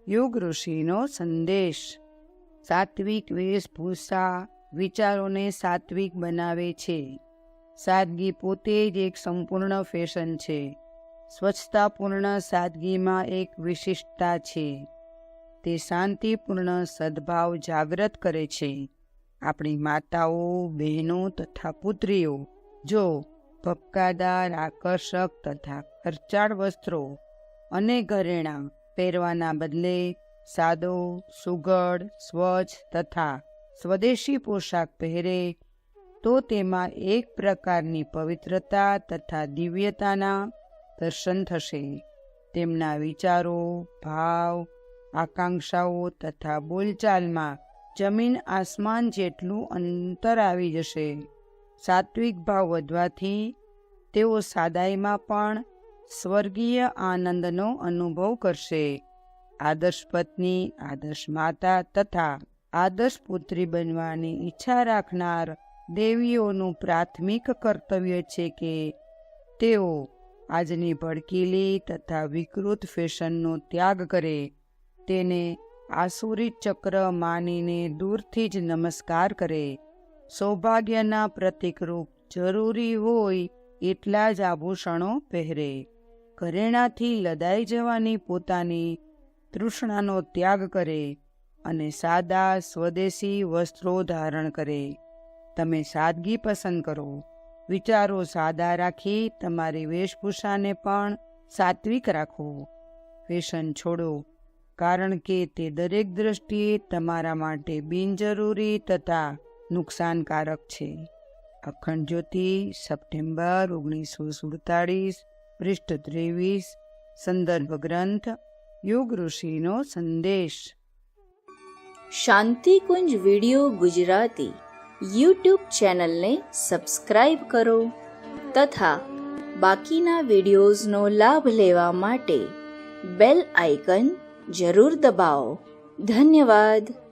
યુગ ઋષિનો સંદેશ. સાત્વિક વેશભૂષા વિચારોને સાત્વિક બનાવે છે. સાદગી પોતે જ એક સંપૂર્ણ ફેશન છે. સ્વચ્છતાપૂર્ણ સાદગીમાં એક વિશિષ્ટતા છે. તે શાંતિપૂર્ણ સદભાવ જાગૃત કરે છે. આપણી માતાઓ, બહેનો તથા પુત્રીઓ જો ભપકાદાર, આકર્ષક તથા ખર્ચાળ વસ્ત્રો અને ઘરેણાં પહેરવાના બદલે સાદો, સુઘડ, સ્વચ્છ તથા સ્વદેશી પોશાક પહેરે તો તેમાં એક પ્રકારની પવિત્રતા તથા દિવ્યતાના દર્શન થશે. તેમના વિચારો, ભાવ, આકાંક્ષાઓ તથા બોલચાલમાં જમીન આસમાન જેટલું અંતર આવી જશે. સાત્વિક ભાવ વધવાથી તેઓ સાદાઈમાં પણ સ્વર્ગીય આનંદનો અનુભવ કરશે. આદર્શ પત્ની, આદર્શ માતા તથા આદર્શ પુત્રી બનવાની ઈચ્છા રાખનાર દેવીઓનું પ્રાથમિક કર્તવ્ય છે કે તેઓ આજની ભડકીલી તથા વિકૃત ફેશનનો ત્યાગ કરે, તેને આસુરી ચક્ર માનીને દૂરથી જ નમસ્કાર કરે. સૌભાગ્યના પ્રતીકરૂપ જરૂરી હોય એટલા જ આભૂષણો પહેરે. ઘરેણાથી લદાઈ જવાની પોતાની તૃષ્ણાનો ત્યાગ કરે અને સાદા સ્વદેશી વસ્ત્રો ધારણ કરે. તમે સાદગી પસંદ કરો. વિચારો સાદા રાખી તમારી વેશભૂષાને પણ સાત્વિક રાખો. ફેશન છોડો, કારણ કે તે દરેક દ્રષ્ટિએ તમારા માટે બિનજરૂરી તથા નુકસાનકારક છે. અખંડ જ્યોતિ, સપ્ટેમ્બર 1947, પૃષ્ઠ 23, સંદર્ભ ગ્રંથ યુગ ઋષિનો સંદેશ. શાંતિકુંજ વિડિયો ગુજરાતી યુટ્યુબ ચેનલને સબસ્ક્રાઇબ કરો તથા બાકીના વિડિયોઝનો લાભ લેવા માટે બેલ આઇકન જરૂર દબાવો. ધન્યવાદ.